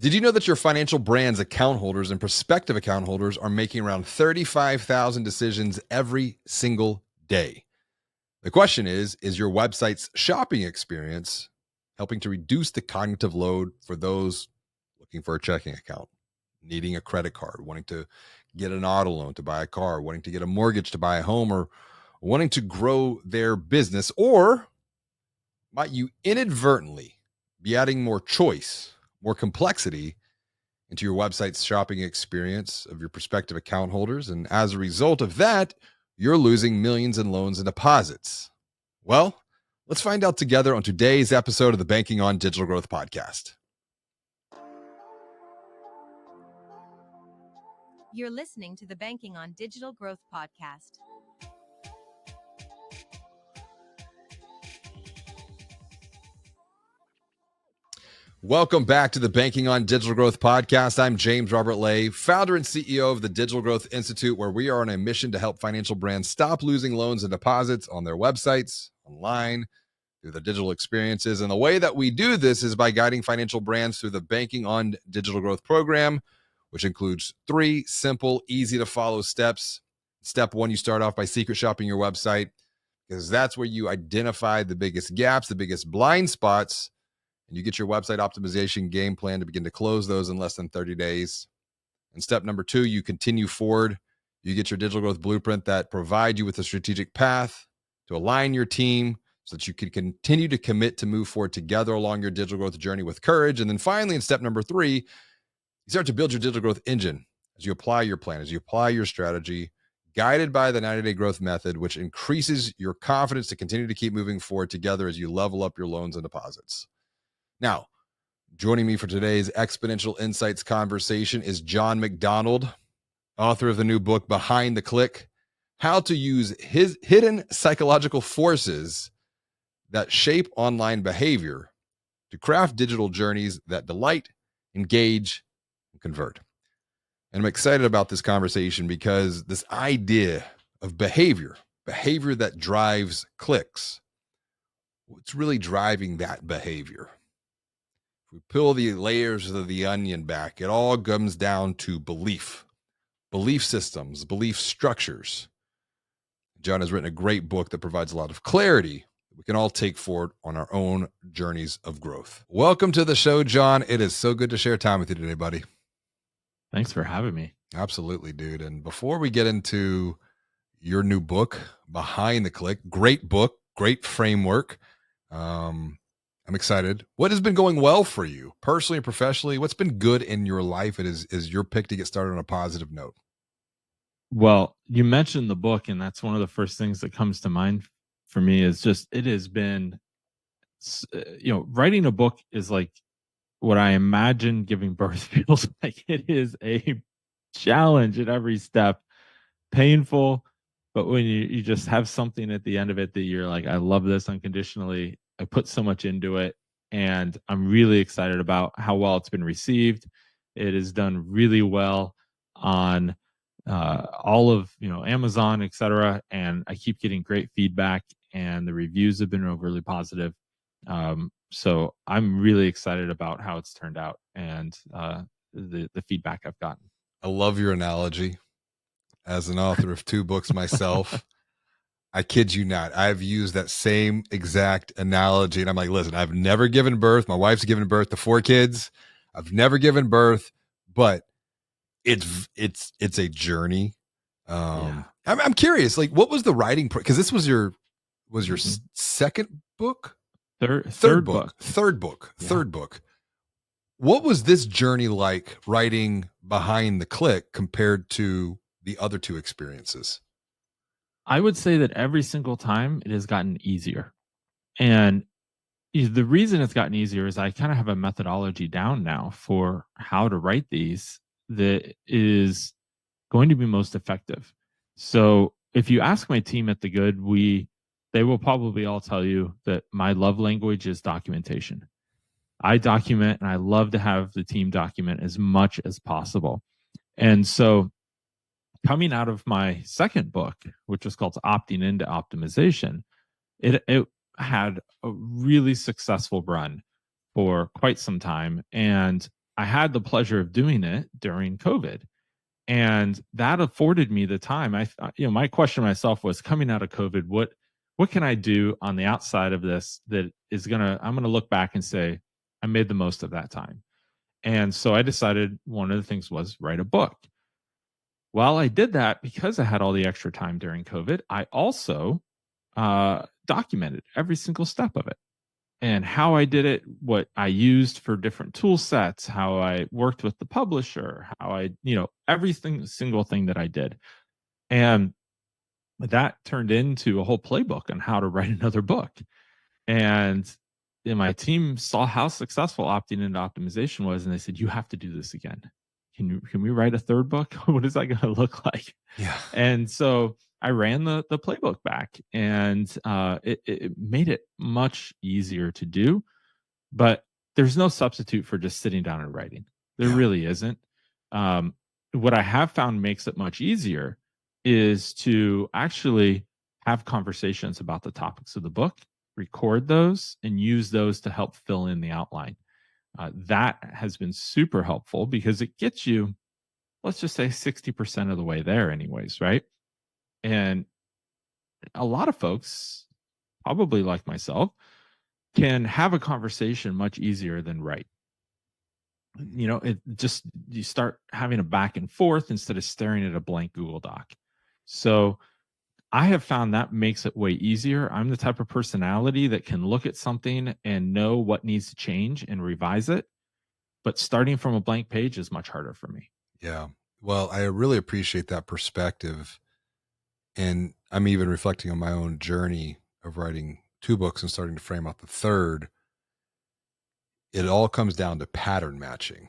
Did you know that your financial brand's account holders and prospective account holders are making around 35,000 decisions every single day? The question is your website's shopping experience helping to reduce the cognitive load for those looking for a checking account, needing a credit card, wanting to get an auto loan to buy a car, wanting to get a mortgage to buy a home, or wanting to grow their business? Or might you inadvertently be adding more choice, more complexity into your website's shopping experience of your prospective account holders? And as a result of that, you're losing millions in loans and deposits. Well, let's find out together on today's episode of the Banking on Digital Growth podcast. You're listening to the Banking on Digital Growth podcast. Welcome back to the Banking on Digital Growth podcast. I'm James Robert Lay, founder and CEO of the Digital Growth Institute, where we are on a mission to help financial brands stop losing loans and deposits on their websites, online, through their digital experiences. And the way that we do this is by guiding financial brands through the Banking on Digital Growth program, which includes 3 simple, easy to follow steps. Step 1, you start off by secret shopping your website, because that's where you identify the biggest gaps, the biggest blind spots, and you get your website optimization game plan to begin to close those in less than 30 days. And step number 2, you continue forward. You get your digital growth blueprint that provides you with a strategic path to align your team so that you can continue to commit to move forward together along your digital growth journey with courage. And then finally, in step number 3, you start to build your digital growth engine as you apply your plan, as you apply your strategy, guided by the 90-day growth method, which increases your confidence to continue to keep moving forward together as you level up your loans and deposits. Now, joining me for today's Exponential Insights conversation is Jon MacDonald, author of the new book, Behind the Click: How to Use His Hidden Psychological Forces That Shape Online Behavior to Craft Digital Journeys That Delight, Engage, and Convert. And I'm excited about this conversation because this idea of behavior that drives clicks, what's really driving that behavior? If we peel the layers of the onion back, it all comes down to belief systems, belief structures. Jon has written a great book that provides a lot of clarity that we can all take forward on our own journeys of growth. Welcome to the show, Jon. It is so good to share time with you today, buddy. Thanks for having me. Absolutely, dude. And before we get into your new book, Behind the Click, great book, great framework. I'm excited. What has been going well for you personally and professionally? What's been good in your life? It is your pick to get started on a positive note. Well, you mentioned the book, and that's one of the first things that comes to mind for me is just, it has been, writing a book is like what I imagine giving birth feels like. It is a challenge at every step, painful, but when you just have something at the end of it that you're like, I love this unconditionally. I put so much into it, and I'm really excited about how well it's been received. It has done really well on all of Amazon, etc. And I keep getting great feedback, and the reviews have been overly positive. So I'm really excited about how it's turned out and the feedback I've gotten. I love your analogy. As an author of 2 books myself, I kid you not, I've used that same exact analogy. And I'm like, listen, I've never given birth. My wife's given birth to 4 kids. I've never given birth, but it's a journey. I'm curious, like, what was the writing because this was your second book? Third book. What was this journey like writing Behind the Click compared to the other 2 experiences? I would say that every single time it has gotten easier. And the reason it's gotten easier is I kind of have a methodology down now for how to write these that is going to be most effective. So if you ask my team at The Good, they will probably all tell you that my love language is documentation. I document, and I love to have the team document as much as possible. And so coming out of my second book, which was called Opting Into Optimization, it had a really successful run for quite some time. And I had the pleasure of doing it during COVID. And that afforded me the time. My question to myself was, coming out of COVID, what can I do on the outside of this that is I'm gonna look back and say, I made the most of that time. And so I decided one of the things was write a book. Well, I did that because I had all the extra time during COVID. I also documented every single step of it and how I did it, what I used for different tool sets, how I worked with the publisher, how everything, single thing that I did. And that turned into a whole playbook on how to write another book. And my team saw how successful opting into optimization was, and they said, "You have to do this again. Can we write a third book? What is that going to look like?" Yeah. And so I ran the playbook back, and it made it much easier to do. But there's no substitute for just sitting down and writing. There Yeah. really isn't. Um, what I have found makes it much easier is to actually have conversations about the topics of the book, record those, and use those to help fill in the outline. That has been super helpful because it gets you, let's just say, 60% of the way there, anyways, right? And a lot of folks, probably like myself, can have a conversation much easier than write. It just, you start having a back and forth instead of staring at a blank Google Doc. So I have found that makes it way easier. I'm the type of personality that can look at something and know what needs to change and revise it. But starting from a blank page is much harder for me. Yeah. Well, I really appreciate that perspective. And I'm even reflecting on my own journey of writing 2 books and starting to frame out the third. It all comes down to pattern matching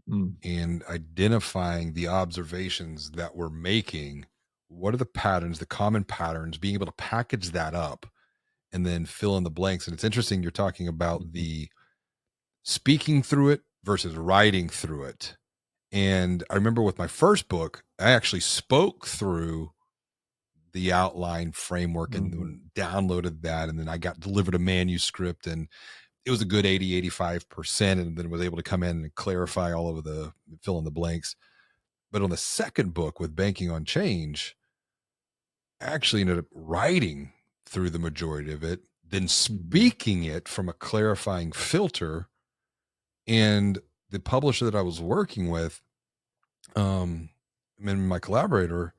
Mm. and identifying the observations that we're making. What are the patterns, the common patterns, being able to package that up and then fill in the blanks. And it's interesting you're talking about Mhm. the speaking through it versus writing through it. And I remember with my first book, I actually spoke through the outline framework and Mhm. then downloaded that. And then I got delivered a manuscript and it was a good 85%. And then was able to come in and clarify all of the fill in the blanks. But on the second book with Banking on Change, I actually ended up writing through the majority of it, then Mhm. speaking it from a clarifying filter. And the publisher that I was working with, and my collaborator,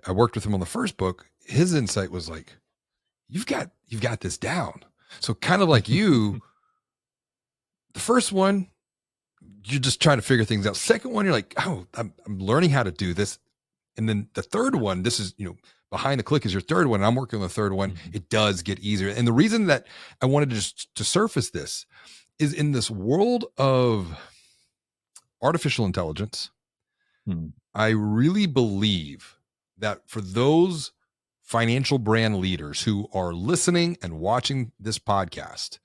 I worked with him on the first book. His insight was like, you've got this down. So kind of like you, the first one, you're just trying to figure things out. Second one, you're like, oh, I'm learning how to do this. And then the third one, this is, behind the click is your third one. And I'm working on the third one. Mhm. It does get easier. And the reason that I wanted to just to surface this is in this world of artificial intelligence, Mhm. I really believe that for those financial brand leaders who are listening and watching this podcast,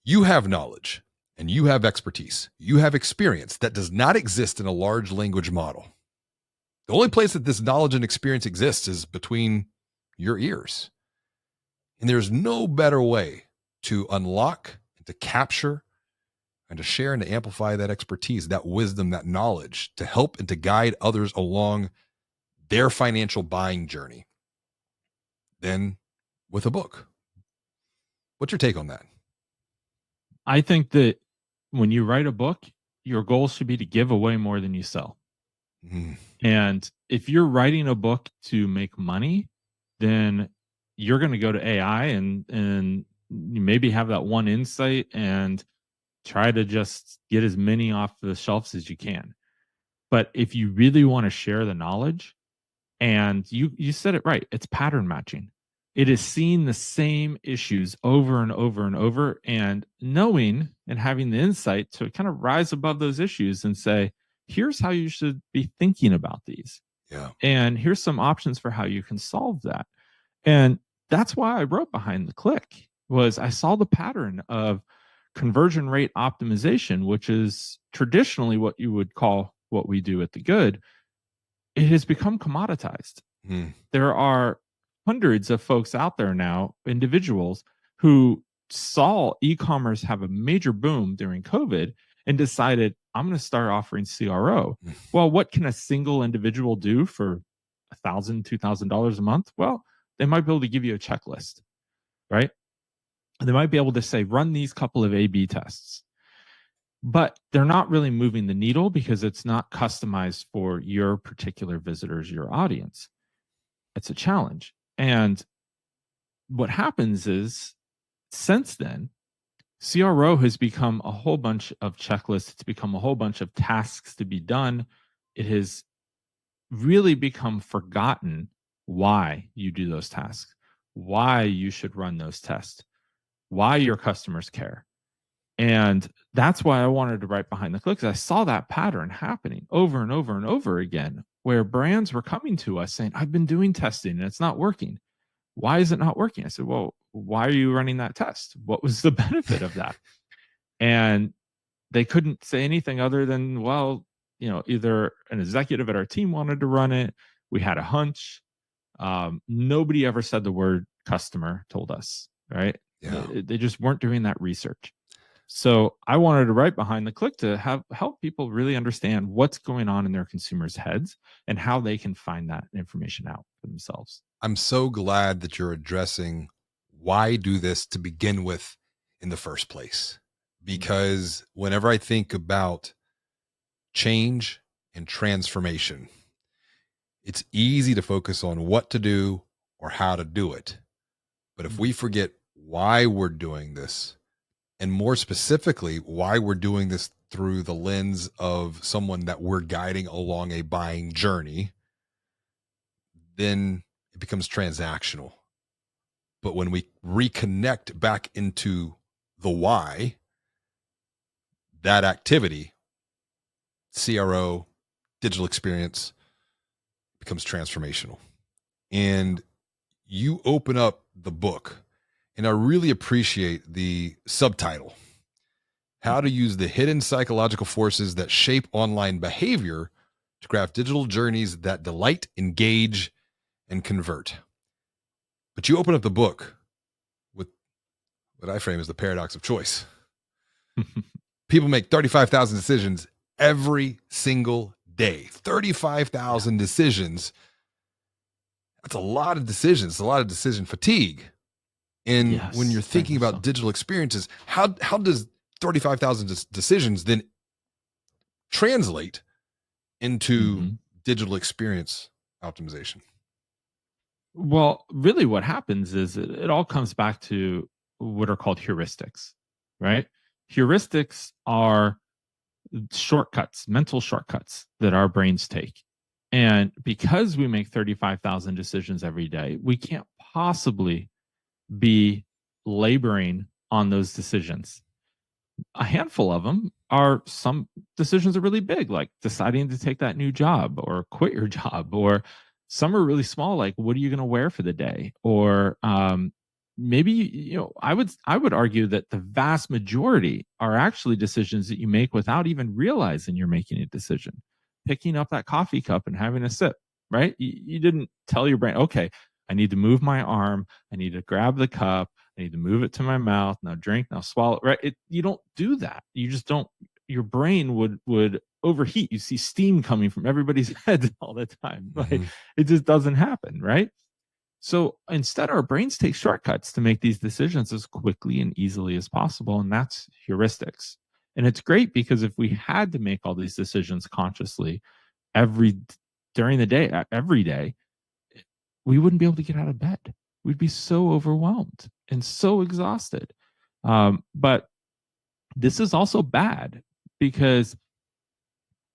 you have knowledge and you have expertise, you have experience that does not exist in a large language model. The only place that this knowledge and experience exists is between your ears. And there's no better way to unlock and to capture and to share and to amplify that expertise, that wisdom, that knowledge to help and to guide others along their financial buying journey than with a book. What's your take on that? I think that when you write a book, your goal should be to give away more than you sell. Mm, And if you're writing a book to make money, then you're going to go to AI and you maybe have that one insight and try to just get as many off the shelves as you can. But if you really want to share the knowledge, and you said it right, it's pattern matching. It is seeing the same issues over and over and over and knowing and having the insight to kind of rise above those issues and say, here's how you should be thinking about these. yeah. And here's some options for how you can solve that. And that's why I wrote Behind the Click was I saw the pattern of conversion rate optimization, which is traditionally what you would call what we do at the Good. It has become commoditized. Mm, There are hundreds of folks out there now, individuals who saw e-commerce have a major boom during COVID and decided, I'm going to start offering CRO. Well, what can a single individual do for $1,000, $2,000 a month? Well, they might be able to give you a checklist, right? They might be able to say, run these couple of A/B tests, but they're not really moving the needle because it's not customized for your particular visitors, your audience. It's a challenge. And what happens is, since then, CRO has become a whole bunch of checklists. It's become a whole bunch of tasks to be done. It has really become forgotten why you do those tasks, why you should run those tests, why your customers care. And that's why I wanted to write Behind the Click, because I saw that pattern happening over and over and over again, where brands were coming to us saying, I've been doing testing and it's not working. Why is it not working? I said, well, why are you running that test? What was the benefit of that? And they couldn't say anything other than, well, either an executive at our team wanted to run it. We had a hunch. Nobody ever said the word customer told us, right? Yeah. They just weren't doing that research. So I wanted to write Behind the Click to help people really understand what's going on in their consumers' heads and how they can find that information out for themselves. I'm so glad that you're addressing why do this to begin with in the first place. Because whenever I think about change and transformation, it's easy to focus on what to do or how to do it. But if we forget why we're doing this, and more specifically, why we're doing this through the lens of someone that we're guiding along a buying journey, then it becomes transactional. But when we reconnect back into the why, that activity, CRO, digital experience, becomes transformational. And you open up the book, and I really appreciate the subtitle, How to Use the Hidden Psychological Forces That Shape Online Behavior to Craft Digital Journeys That Delight, Engage, and Convert. But you open up the book with what I frame as the paradox of choice. People make 35,000 decisions every single day. 35,000 decisions. That's a lot of decisions, a lot of decision fatigue. And Yes, when you're thinking about so. digital experiences, how does 35,000 decisions then translate into digital experience optimization? Well, really what happens is it all comes back to what are called heuristics, right? Heuristics are shortcuts, mental shortcuts that our brains take. And because we make 35,000 decisions every day, we can't possibly be laboring on those decisions. A handful of them are, some decisions are really big, like deciding to take that new job or quit your job, or some are really small, like what are you going to wear for the day, or maybe I would argue that the vast majority are actually decisions that you make without even realizing you're making a decision. Picking up that coffee cup and having a sip, right? You didn't tell your brain, okay, I need to move my arm, I need to grab the cup, I need to move it to my mouth. Now drink. Now swallow. Right? You don't do that. You just don't. Your brain would overheat. You see steam coming from everybody's head all the time. Like it just doesn't happen. Right? So instead, our brains take shortcuts to make these decisions as quickly and easily as possible, and that's heuristics. And it's great because if we had to make all these decisions consciously every during the day, every day, we wouldn't be able to get out of bed. We'd be so overwhelmed and so exhausted. But this is also bad because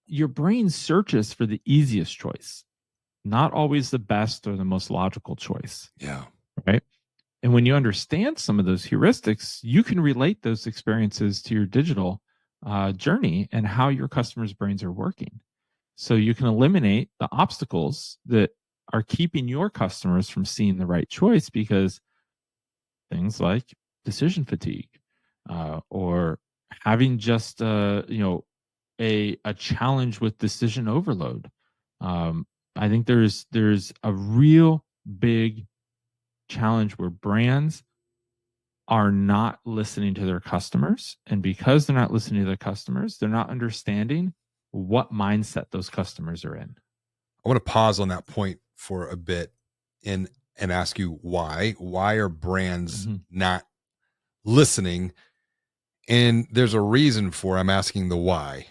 your brain searches for the easiest choice, not always the best or the most logical choice. Yeah. Right. And when you understand some of those heuristics, you can relate those experiences to your digital journey and how your customers' brains are working. So you can eliminate the obstacles that are keeping your customers from seeing the right choice, because things like decision fatigue, or having just a challenge with decision overload. I think there's a real big challenge where brands are not listening to their customers. And because they're not listening to their customers, they're not understanding what mindset those customers are in. I want to pause on that point for a bit and ask you why. Why are brands not listening? And there's a reason for I'm asking the why.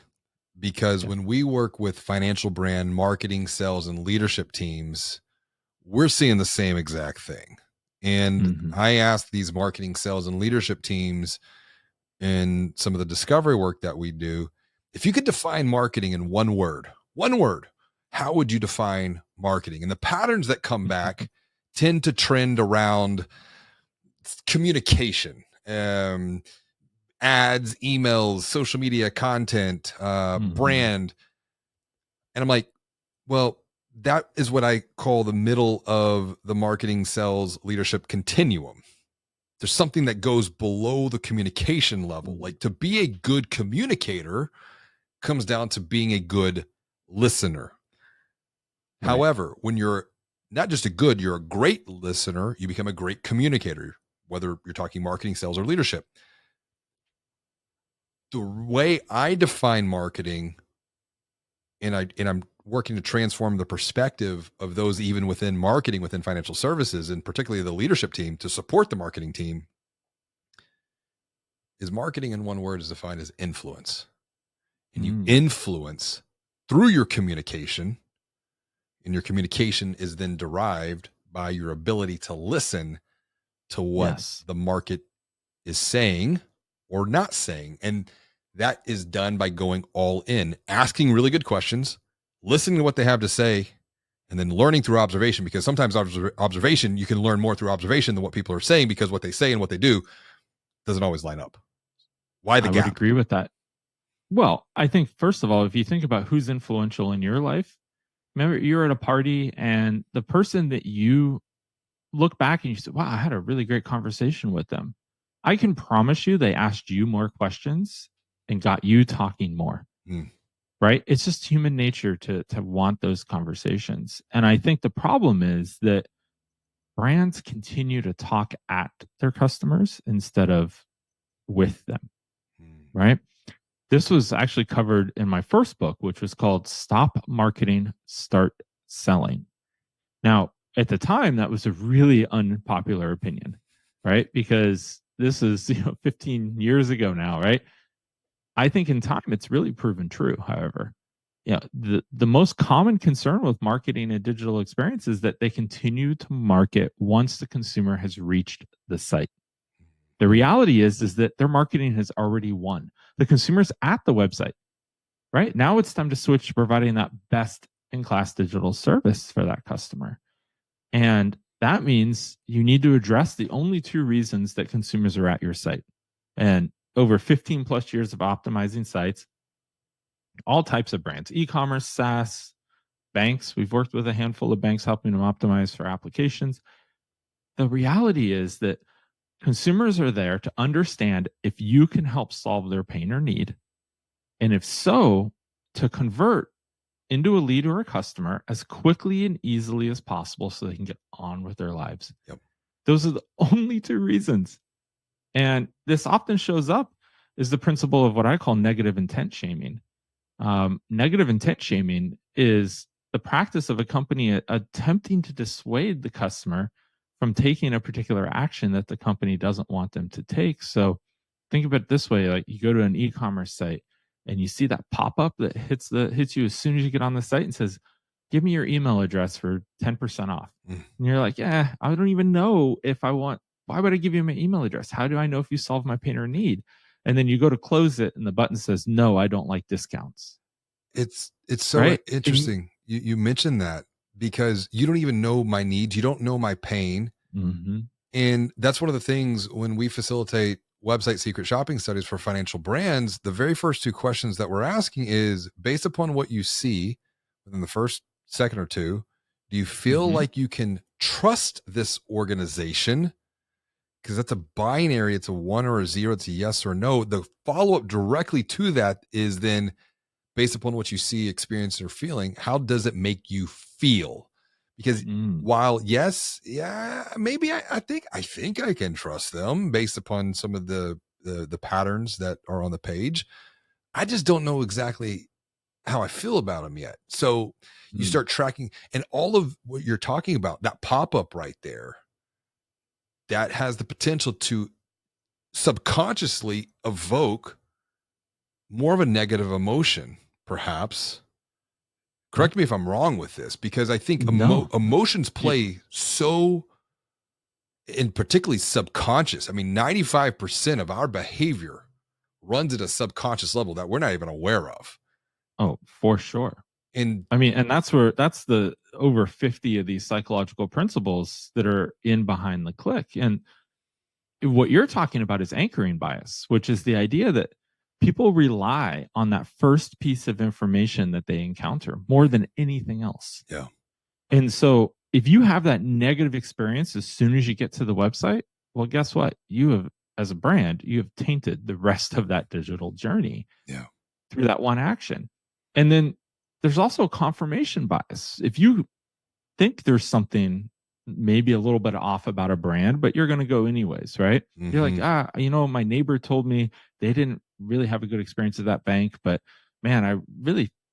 Because when we work with financial brand marketing, sales, and leadership teams, we're seeing the same exact thing. And I asked these marketing, sales, and leadership teams in some of the discovery work that we do, if you could define marketing in one word, how would you define marketing? And the patterns that come back tend to trend around communication, ads, emails, social media content, brand. And I'm like, well, that is what I call the middle of the marketing, sales, leadership continuum. There's something that goes below the communication level. Like, to be a good communicator comes down to being a good listener. Right. However, when you're not just you're a great listener, you become a great communicator, whether you're talking marketing, sales, or leadership. The way I define marketing, and I'm working to transform the perspective of those even within marketing, within financial services, and particularly the leadership team to support the marketing team, is marketing in one word is defined as influence. And you influence through your communication, and your communication is then derived by your ability to listen to what the market is saying or not saying. And that is done by going all in, asking really good questions, listening to what they have to say, and then learning through observation, because sometimes observation, you can learn more through observation than what people are saying, because what they say and what they do doesn't always line up. Why the gap? I would agree with that. Well, I think, first of all, if you think about who's influential in your life, remember you're at a party and the person that you look back and you say, wow, I had a really great conversation with them. I can promise you they asked you more questions and got you talking more. Right? It's just human nature to want those conversations. And I think the problem is that brands continue to talk at their customers instead of with them. Right? This was actually covered in my first book, which was called Stop Marketing, Start Selling. Now, at the time, that was a really unpopular opinion, right? Because this is 15 years ago now, right? I think in time, it's really proven true, however. The most common concern with marketing a digital experience is that they continue to market once the consumer has reached the site. The reality is that their marketing has already won. The consumer's at the website, right? Now it's time to switch to providing that best in class digital service for that customer. And that means you need to address the only two reasons that consumers are at your site. And over 15 plus years of optimizing sites, all types of brands, e-commerce, SaaS, banks. We've worked with a handful of banks helping them optimize for applications. The reality is that consumers are there to understand if you can help solve their pain or need. And if so, to convert into a lead or a customer as quickly and easily as possible so they can get on with their lives. Those are the only two reasons. And this often shows up as the principle of what I call negative intent shaming. Negative intent shaming is the practice of a company attempting to dissuade the customer from taking a particular action that the company doesn't want them to take. So think of it this way: like, you go to an e-commerce site and you see that pop-up that hits you as soon as you get on the site and says, give me your email address for 10% off. And you're like, yeah, I don't even know if I want, why would I give you my email address? How do I know if you solve my pain or need? And then you go to close it and the button says, no, I don't like discounts. It's so interesting. You mentioned that, because you don't even know my needs. You don't know my pain. And that's one of the things when we facilitate website secret shopping studies for financial brands, the very first two questions that we're asking is, based upon what you see within the first second or two, do you feel like you can trust this organization? Because that's a binary. It's a 1 or a 0. It's a yes or no. The follow-up directly to that is then, based upon what you see, experience, or feeling, how does it make you feel? Because while yes, yeah, maybe I think I can trust them based upon some of the patterns that are on the page. I just don't know exactly how I feel about them yet. So you start tracking, and all of what you're talking about, that pop-up right there, that has the potential to subconsciously evoke more of a negative emotion, perhaps. Correct me if I'm wrong with this, because I think emotions play so, and particularly subconscious. I mean, 95% of our behavior runs at a subconscious level that we're not even aware of. Oh, for sure. And I mean, and that's the over 50 of these psychological principles that are in behind the click. And what you're talking about is anchoring bias, which is the idea that people rely on that first piece of information that they encounter more than anything else. Yeah. And so if you have that negative experience as soon as you get to the website, well, guess what? You have, as a brand, you have tainted the rest of that digital journey through that one action. And then there's also confirmation bias. If you think there's something maybe a little bit off about a brand, but you're going to go anyways, right? You're like, my neighbor told me they didn't really have a good experience at that bank, but man,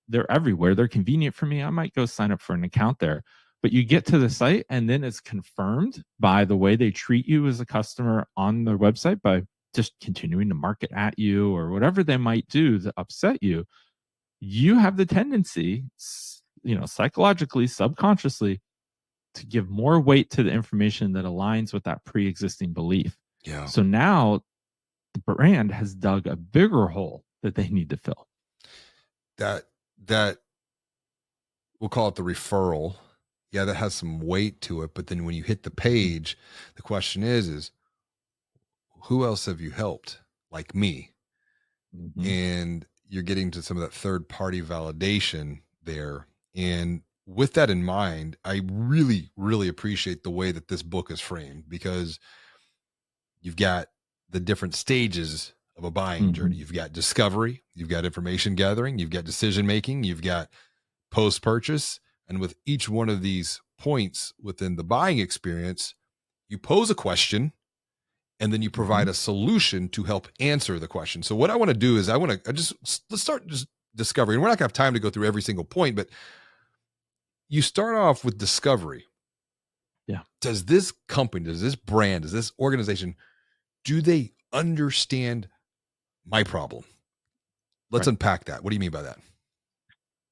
they're everywhere. They're convenient for me. I might go sign up for an account there. But you get to the site and then it's confirmed by the way they treat you as a customer on their website by just continuing to market at you or whatever they might do to upset you. You have the tendency, psychologically, subconsciously, to give more weight to the information that aligns with that pre-existing belief. Yeah. So now the brand has dug a bigger hole that they need to fill. That we'll call it the referral. Yeah, that has some weight to it. But then when you hit the page, the question is who else have you helped like me? And you're getting to some of that third party validation there. And with that in mind, I really, really appreciate the way that this book is framed, because you've got the different stages of a buying journey. You've got discovery, you've got information gathering, you've got decision making, you've got post purchase. And with each one of these points within the buying experience, you pose a question and then you provide a solution to help answer the question. So what I want to do is let's start just discovery. And we're not gonna have time to go through every single point, but you start off with discovery. Yeah. Does this company, does this brand, does this organization, do they understand my problem? Let's unpack that. What do you mean by that?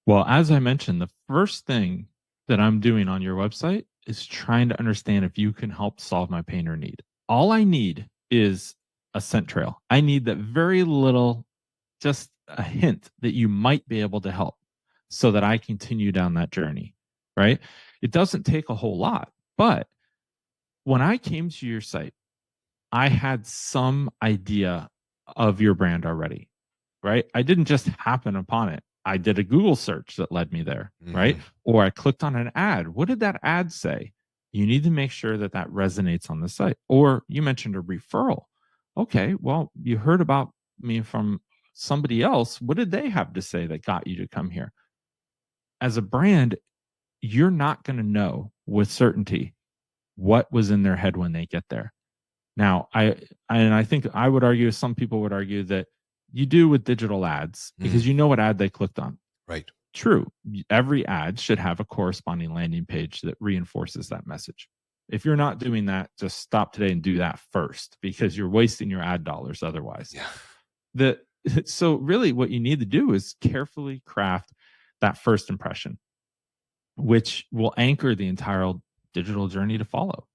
Well, as I mentioned, the first thing that I'm doing on your website is trying to understand if you can help solve my pain or need. All I need is a scent trail. I need that very little, just a hint that you might be able to help so that I continue down that journey, right? It doesn't take a whole lot, but when I came to your site, I had some idea of your brand already, right? I didn't just happen upon it. I did a Google search that led me there, right? Or I clicked on an ad. What did that ad say? You need to make sure that that resonates on the site. Or you mentioned a referral. Okay, well, you heard about me from somebody else. What did they have to say that got you to come here? As a brand, you're not going to know with certainty what was in their head when they get there. Now, I think I would argue, some people would argue that you do with digital ads because you know what ad they clicked on. Right. True. Every ad should have a corresponding landing page that reinforces that message. If you're not doing that, just stop today and do that first, because you're wasting your ad dollars otherwise. Yeah. So really what you need to do is carefully craft that first impression, which will anchor the entire digital journey to follow.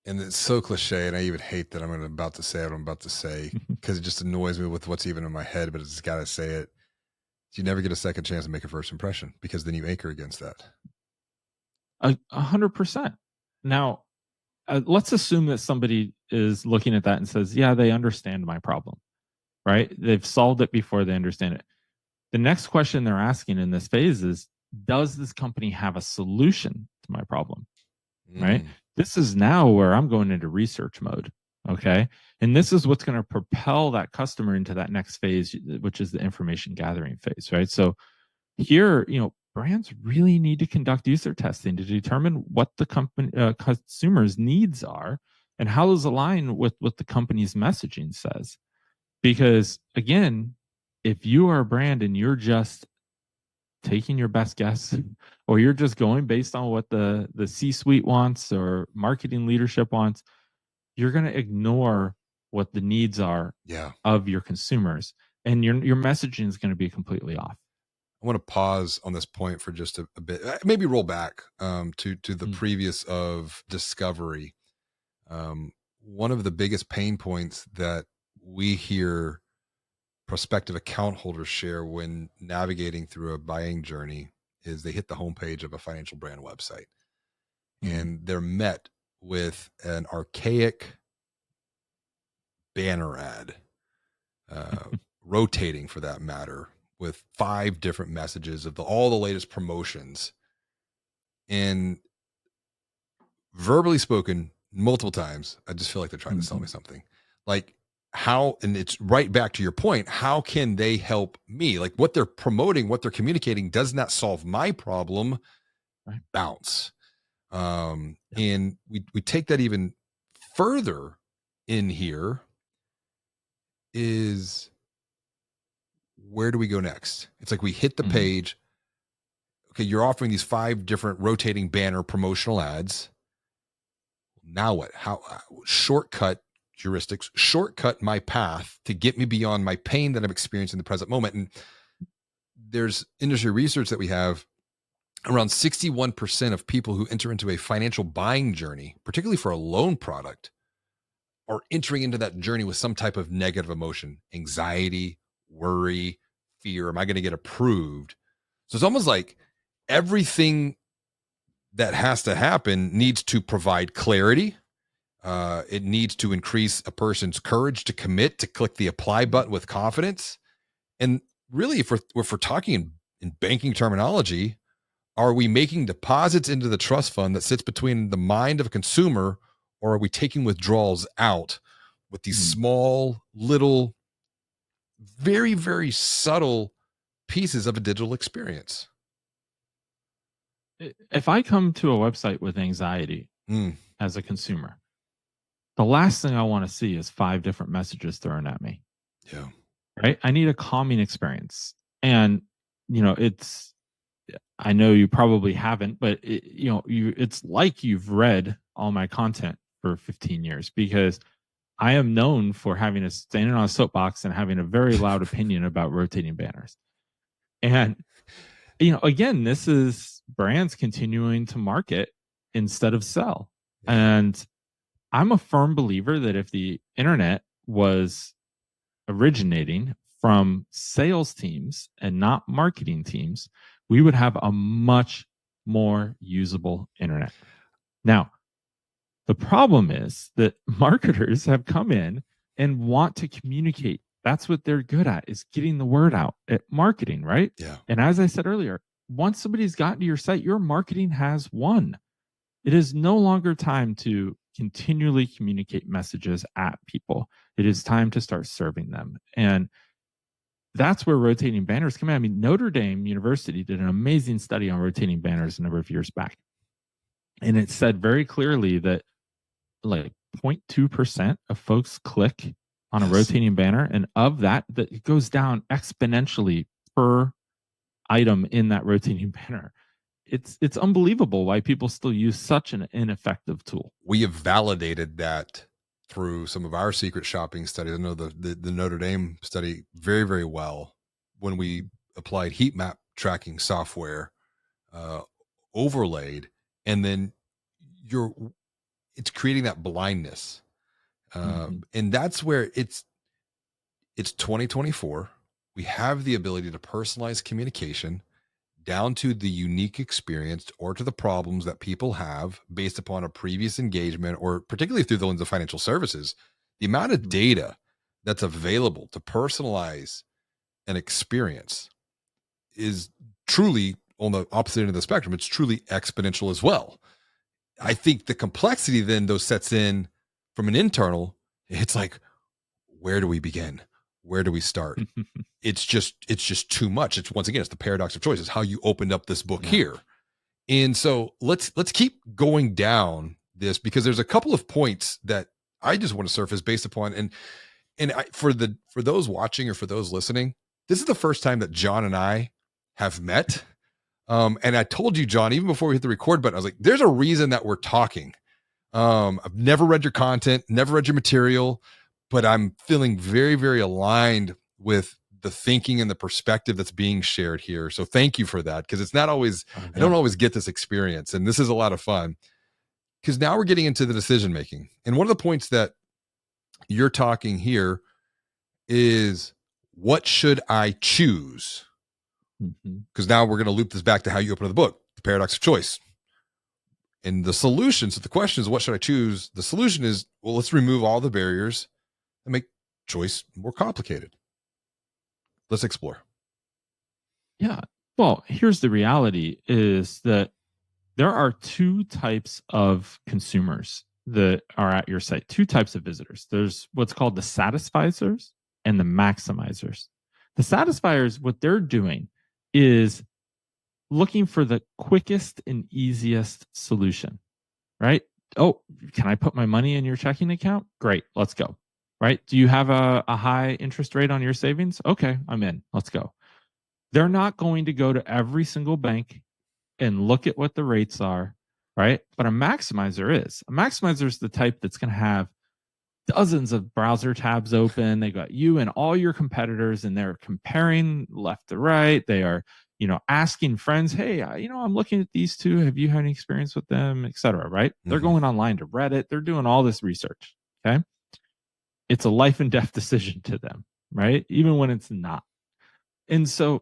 And it's so cliche, and I even hate that I'm about to say what I'm about to say, because it just annoys me with what's even in my head, but it's got to say it. You never get a second chance to make a first impression, because then you anchor against that. 100%. Now, let's assume that somebody is looking at that and says, yeah, they understand my problem, right? They've solved it before they understand it. The next question they're asking in this phase is, does this company have a solution to my problem? Right? This is now where I'm going into research mode. Okay. And this is what's going to propel that customer into that next phase, which is the information gathering phase. Right. So here, brands really need to conduct user testing to determine what the consumers' needs are and how those align with what the company's messaging says. Because again, if you are a brand and you're just taking your best guess, or you're just going based on what the C-suite wants or marketing leadership wants, you're going to ignore what the needs are of your consumers, and your messaging is going to be completely off. I want to pause on this point for just a bit, maybe roll back to the previous of discovery. One of the biggest pain points that we hear prospective account holders share when navigating through a buying journey is they hit the homepage of a financial brand website and they're met with an archaic banner ad, rotating for that matter, with 5 different messages of all the latest promotions, and verbally spoken multiple times. I just feel like they're trying to sell me something. Like, how, and it's right back to your point, how can they help me? Like, what they're promoting, what they're communicating does not solve my problem. Right. Bounce. And we take that even further in here is, where do we go next? It's like we hit the page. Okay, you're offering these 5 different rotating banner promotional ads. Now what? How shortcut heuristics, shortcut my path to get me beyond my pain that I'm experiencing in the present moment. And there's industry research that we have around 61% of people who enter into a financial buying journey, particularly for a loan product, are entering into that journey with some type of negative emotion, anxiety, worry, fear. Am I going to get approved? So it's almost like everything that has to happen needs to provide clarity. It needs to increase a person's courage to commit, to click the apply button with confidence. And really, if we're talking in banking terminology, are we making deposits into the trust fund that sits between the mind of a consumer, or are we taking withdrawals out with these small, little, very, very subtle pieces of a digital experience? If I come to a website with anxiety as a consumer, the last thing I want to see is 5 different messages thrown at me. Yeah. Right. I need a calming experience. And, I know you probably haven't, but it's like you've read all my content for 15 years, because I am known for standing on a soapbox and having a very loud opinion about rotating banners. And, again, this is brands continuing to market instead of sell. Yeah. And I'm a firm believer that if the internet was originating from sales teams and not marketing teams, we would have a much more usable internet. Now, the problem is that marketers have come in and want to communicate. That's what they're good at, is getting the word out at marketing, right? Yeah. And as I said earlier, once somebody's gotten to your site, your marketing has won. It is no longer time to continually communicate messages at people. It is time to start serving them. And that's where rotating banners come in. I mean, Notre Dame University did an amazing study on rotating banners a number of years back. And it said very clearly that like 0.2% of folks click on a rotating banner. And of that, it goes down exponentially per item in that rotating banner. It's unbelievable why people still use such an ineffective tool. We have validated that through some of our secret shopping studies. I know the Notre Dame study very, very well when we applied heat map tracking software, overlaid, and then it's creating that blindness. And that's where it's 2024. We have the ability to personalize communication down to the unique experience or to the problems that people have based upon a previous engagement, or particularly through the lens of financial services. The amount of data that's available to personalize an experience is truly on the opposite end of the spectrum. It's truly exponential as well. I think the complexity then though sets in from an internal, it's like, where do we begin? where do we start? It's just too much. It's, once again, it's the paradox of choice. It's how you opened up this book here. And so let's keep going down this, because there's a couple of points that I just want to surface based upon, for those watching or for those listening, this is the first time that Jon and I have met. And I told you, Jon, even before we hit the record button, I was like, there's a reason that we're talking. I've never read your content, never read your material, but I'm feeling very, very aligned with the thinking and the perspective that's being shared here. So thank you for that, because it's not always, I don't always get this experience, and this is a lot of fun, because now we're getting into the decision making. And one of the points that you're talking here is, what should I choose? Because now we're going to loop this back to how you open the book, the paradox of choice. And the solution, so the question is, what should I choose? The solution is, well, let's remove all the barriers and make choice more complicated. Let's explore. Yeah. Well, here's the reality, is that there are two types of consumers that are at your site, two types of visitors. There's what's called the satisficers and the maximizers. The satisfiers, what they're doing is looking for the quickest and easiest solution, right? Oh, can I put my money in your checking account? Great, let's go. Right? Do you have a high interest rate on your savings? Okay, I'm in. Let's go. They're not going to go to every single bank and look at what the rates are, right? But a maximizer is. A maximizer is the type that's going to have dozens of browser tabs open. They got you and all your competitors, and they're comparing left to right. They are, asking friends, hey, I'm looking at these two. Have you had any experience with them, et cetera, right? They're going online to Reddit. They're doing all this research, okay? It's a life and death decision to them, right? Even when it's not. And so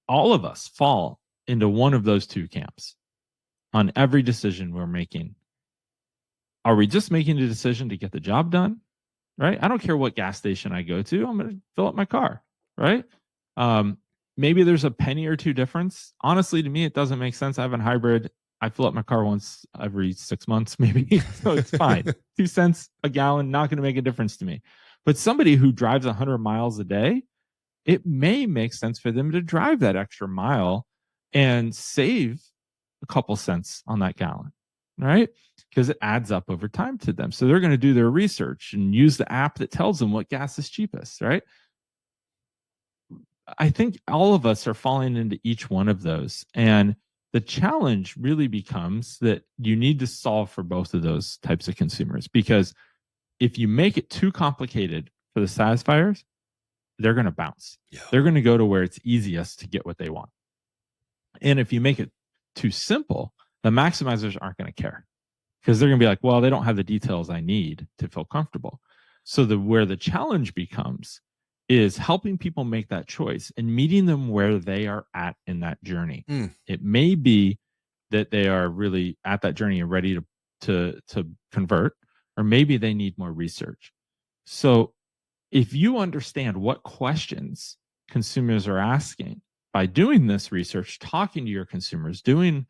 all of us fall into one of those two camps on every decision we're making. Are we just making a decision to get the job done? Right? I don't care what gas station I go to. I'm going to fill up my car, right? Maybe there's a penny or two difference. Honestly, to me, it doesn't make sense. I have a hybrid. I fill up my car once every 6 months, maybe. So it's fine. 2 cents a gallon, not going to make a difference to me. But somebody who drives 100 miles a day, it may make sense for them to drive that extra mile and save a couple cents on that gallon, right? Because it adds up over time to them. So they're going to do their research and use the app that tells them what gas is cheapest, right? I think all of us are falling into each one of those. And the challenge really becomes that you need to solve for both of those types of consumers, because if you make it too complicated for the satisfiers, they're going to bounce. Yeah. They're going to go to where it's easiest to get what they want. And if you make it too simple, the maximizers aren't going to care, because they're going to be like, well, they don't have the details I need to feel comfortable. So where the challenge becomes is helping people make that choice and meeting them where they are at in that journey. It may be that they are really at that journey and ready to convert, or maybe they need more research. So if you understand what questions consumers are asking by doing this research, talking to your consumers, doing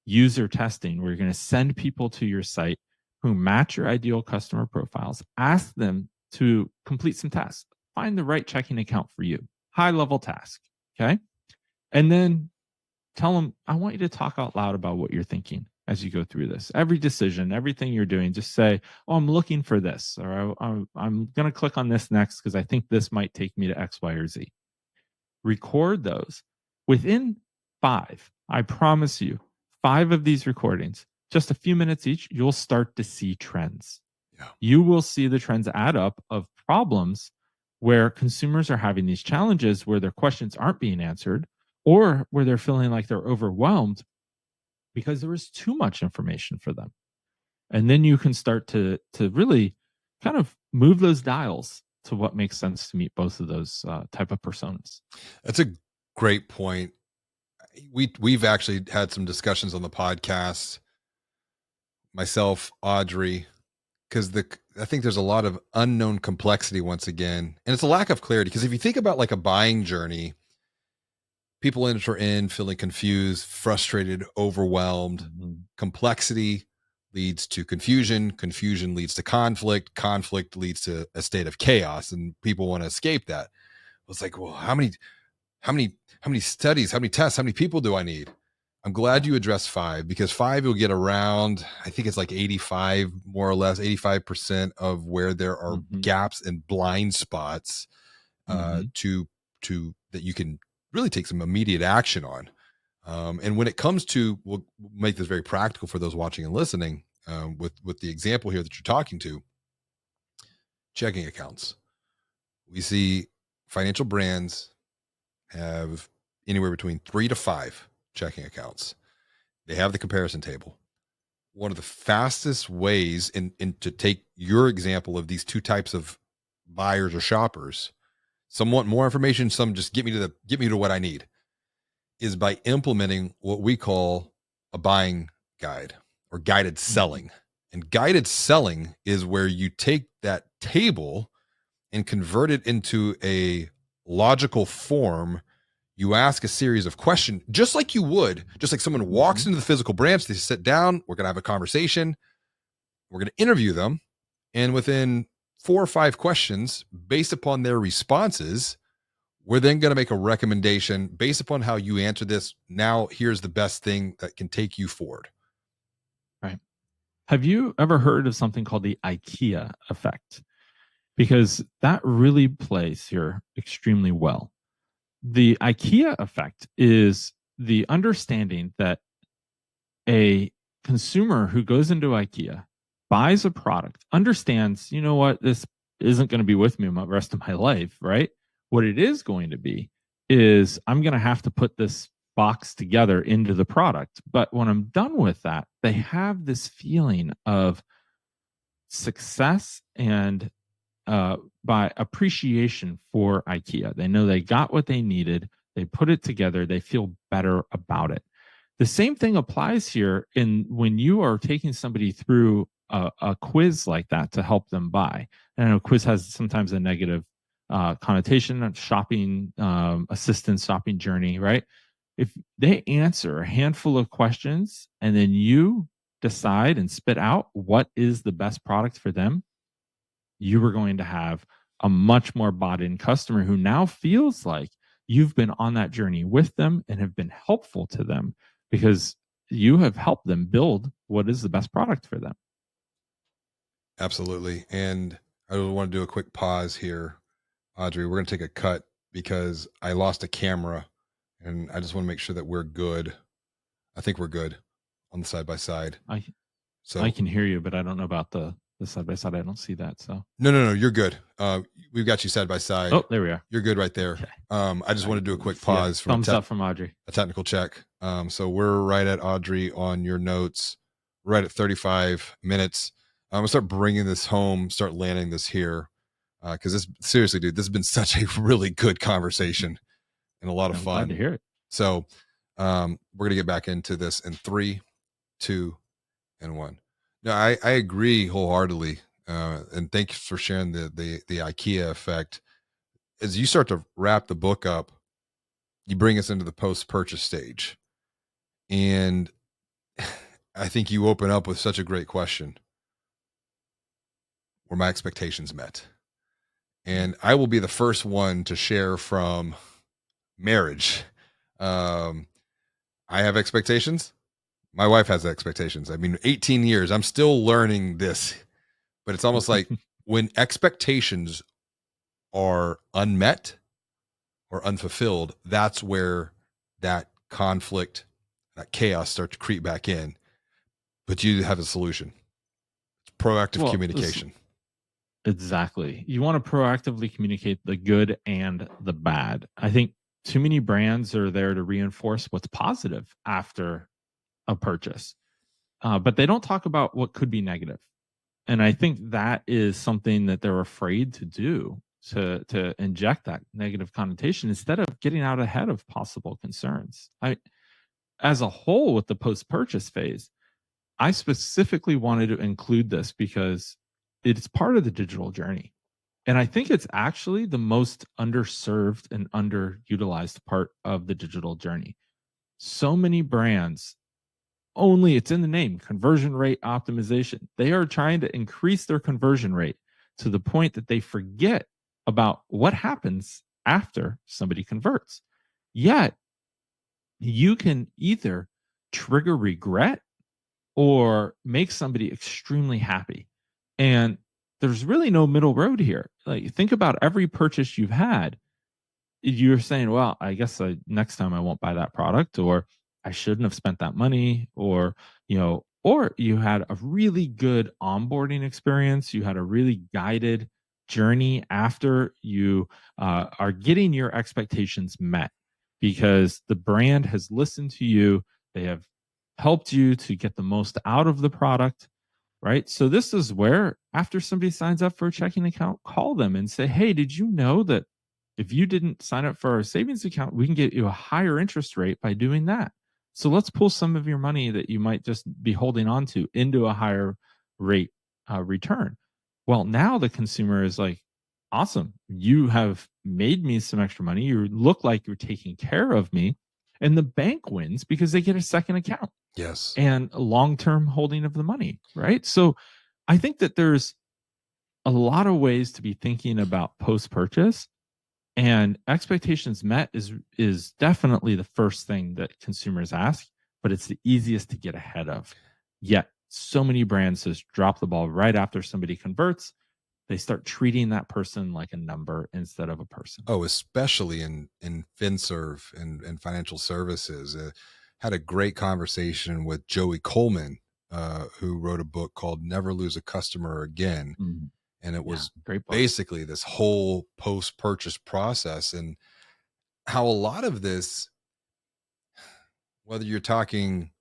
user testing, where you're going to send people to your site who match your ideal customer profiles, ask them to complete some tasks, find the right checking account for you, high level task. Okay. And then tell them, I want you to talk out loud about what you're thinking as you go through this. Every decision, everything you're doing, just say, oh, I'm looking for this, or I'm going to click on this next because I think this might take me to X, Y, or Z. Record those. Within 5, I promise you, 5 of these recordings, just a few minutes each, you'll start to see trends. Yeah. You will see the trends add up of problems where consumers are having these challenges where their questions aren't being answered, or where they're feeling like they're overwhelmed because there is too much information for them. And then you can start to really kind of move those dials to what makes sense to meet both of those type of personas. That's a Great point. We've actually had some discussions on the podcast, myself, Audrey, because I think there's a lot of unknown complexity once again, and it's a lack of clarity. Because if you think about like a buying journey, people enter in feeling confused, frustrated, overwhelmed. Complexity leads to confusion. Confusion leads to conflict. Conflict leads to a state of chaos, and people want to escape that. It's like, well, how many studies, how many tests, how many people do I need? I'm glad you addressed 5, because 5 you'll get around, I think it's like 85, more or less 85% of where there are gaps and blind spots to that you can really take some immediate action on. And when it comes to, we'll make this very practical for those watching and listening, with the example here that you're talking to, checking accounts. We see financial brands have anywhere between 3 to 5 checking accounts. They have the comparison table. One of the fastest ways in to take your example of these two types of buyers or shoppers, some want more information, some just get me to what I need, is by implementing what we call a buying guide or guided selling. And guided selling is where you take that table and convert it into a logical form. You ask a series of questions, just like someone walks into the physical branch, they sit down, we're going to have a conversation, we're going to interview them. And within 4 or 5 questions, based upon their responses, we're then going to make a recommendation based upon how you answer this. Now, here's the best thing that can take you forward. Right. Have you ever heard of something called the IKEA effect? Because that really plays here extremely well. The IKEA effect is the understanding that a consumer who goes into IKEA, buys a product, understands, you know what, this isn't going to be with me the rest of my life, right? What it is going to be is I'm going to have to put this box together into the product. But when I'm done with that, they have this feeling of success and by appreciation for IKEA. They know they got what they needed, they put it together, they feel better about it. The same thing applies here in when you are taking somebody through a quiz like that to help them buy. And I know quiz has sometimes a negative connotation of shopping assistance, shopping journey, right? If they answer a handful of questions and then you decide and spit out what is the best product for them, you are going to have a much more bought in customer who now feels like you've been on that journey with them and have been helpful to them because you have helped them build what is the best product for them. Absolutely. And I want to do a quick pause here, Audrey. We're going to take a cut because I lost a camera and I just want to make sure that we're good. I think we're good on the side by side. I can hear you, but I don't know about the side by side. I don't see that. So no, you're good. We've got you side by side. Oh, there we are. You're good right there. Okay. I just want to do a quick pause from thumbs up from Audrey. A technical check. So we're right at Audrey on your notes, right at 35 minutes. I'm gonna start bringing this home, start landing this here, because this seriously, dude, this has been such a really good conversation and a lot of fun. Glad to hear it. So we're gonna get back into this in 3, 2, and 1. No, I agree wholeheartedly, and thank you for sharing the IKEA effect. As you start to wrap the book up, you bring us into the post-purchase stage, and I think you open up with such a great question: were my expectations met? And I will be the first one to share from marriage. I have expectations. My wife has expectations. I mean, 18 years, I'm still learning this, but it's almost like when expectations are unmet or unfulfilled, that's where that conflict, that chaos starts to creep back in. But you have a solution. It's proactive communication. Exactly. You want to proactively communicate the good and the bad. I think too many brands are there to reinforce what's positive after a purchase, but they don't talk about what could be negative. And I think that is something that they're afraid to do, to inject that negative connotation instead of getting out ahead of possible concerns. As a whole, with the post-purchase phase, I specifically wanted to include this because it's part of the digital journey. And I think it's actually the most underserved and underutilized part of the digital journey. So many brands only, it's in the name, conversion rate optimization. They are trying to increase their conversion rate to the point that they forget about what happens after somebody converts. Yet, you can either trigger regret or make somebody extremely happy. And there's really no middle road here. Like, think about every purchase you've had. You're saying, well, I guess next time I won't buy that product, or I shouldn't have spent that money, or, or you had a really good onboarding experience. You had a really guided journey after you are getting your expectations met because the brand has listened to you. They have helped you to get the most out of the product, right? So this is where, after somebody signs up for a checking account, call them and say, hey, did you know that if you didn't sign up for our savings account, we can get you a higher interest rate by doing that. So let's pull some of your money that you might just be holding on to into a higher rate return. Well, now the consumer is like, awesome, you have made me some extra money. You look like you're taking care of me. And the bank wins because they get a second account. Yes. And a long-term holding of the money, right? So I think that there's a lot of ways to be thinking about post-purchase, and expectations met is definitely the first thing that consumers ask, but it's the easiest to get ahead of. Yet so many brands just drop the ball right after somebody converts. They start treating that person like a number instead of a person. Oh, especially in FinServe and financial services. Had a great conversation with Joey Coleman, who wrote a book called Never Lose a Customer Again. Mhm. And it was great book. basically this whole post-purchase process, and how a lot of this, whether you're talking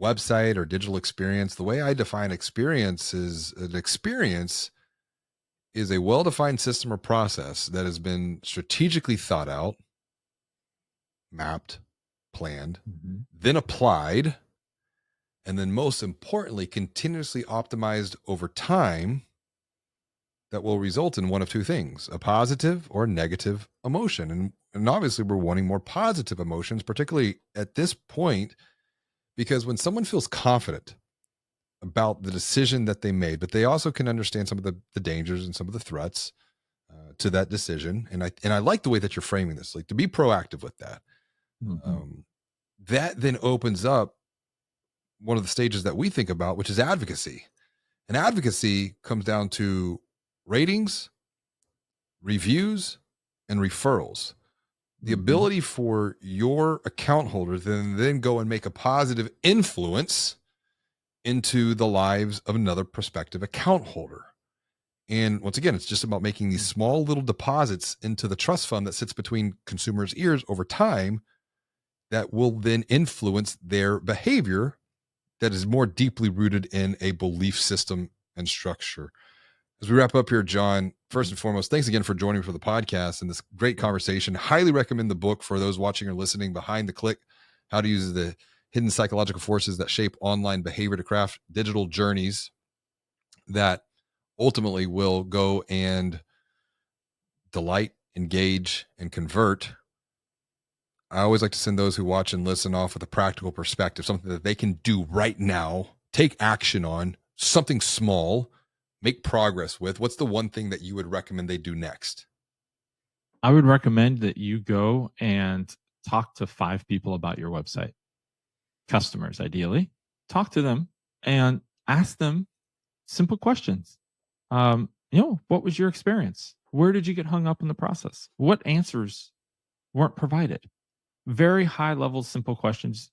website or digital experience, the way I define experience is an experience is a well-defined system or process that has been strategically thought out, mapped, planned, Mhm. then applied, and then most importantly, continuously optimized over time, that will result in one of two things: a positive or negative emotion. And obviously we're wanting more positive emotions, particularly at this point, because when someone feels confident about the decision that they made, but they also can understand some of the dangers and some of the threats to that decision. And I like the way that you're framing this, like to be proactive with that. Mhm. That then opens up one of the stages that we think about, which is advocacy. And advocacy comes down to ratings, reviews, and referrals. The Mhm. ability for your account holders then go and make a positive influence into the lives of another prospective account holder. And once again, it's just about making these small little deposits into the trust fund that sits between consumers' ears over time that will then influence their behavior that is more deeply rooted in a belief system and structure. As we wrap up here, Jon, first and foremost, thanks again for joining me for the podcast and this great conversation. Highly recommend the book for those watching or listening, Behind the Click: How to Use the Hidden Psychological Forces That Shape Online Behavior to Craft Digital Journeys that ultimately will go and delight, engage, and convert. I always like to send those who watch and listen off with a practical perspective, something that they can do right now, take action on, something small, make progress with. What's the one thing that you would recommend they do next? I would recommend that you go and talk to 5 people about your website. Customers, ideally. Talk to them and ask them simple questions. What was your experience? Where did you get hung up in the process? What answers weren't provided? Very high level, simple questions.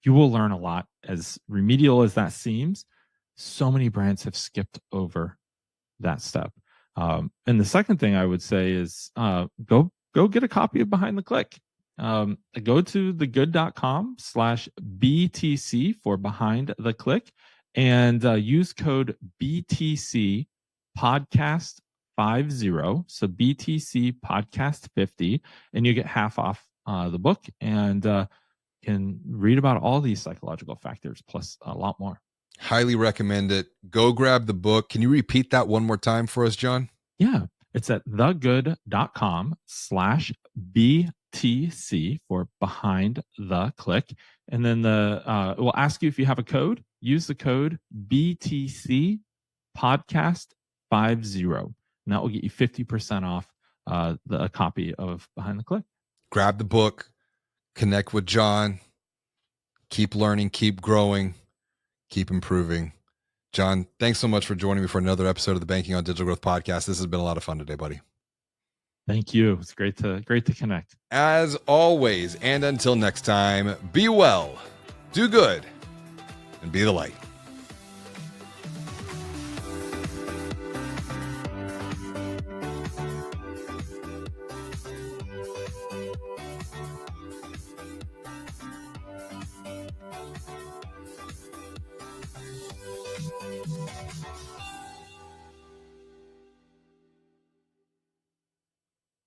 You will learn a lot. As remedial as that seems, so many brands have skipped over that step. And the second thing I would say is go get a copy of Behind the Click. Go to thegood.com/BTC for Behind the Click, and use code BTC podcast 50. So BTC podcast 50, and you get half off the book, and can read about all these psychological factors plus a lot more. Highly recommend it. Go grab the book. Can you repeat that one more time for us, Jon? Yeah, it's at thegood.com/BTC BTC for behind the click. And then we'll ask you if you have a code. Use the code BTC podcast 50, and that will get you 50% off a copy of Behind the Click. Grab the book, connect with Jon, keep learning, keep growing, keep improving. Jon, thanks so much for joining me for another episode of the Banking on Digital Growth podcast. This has been a lot of fun today, buddy. Thank you. It's great to connect. As always, and until next time, be well, do good, and be the light.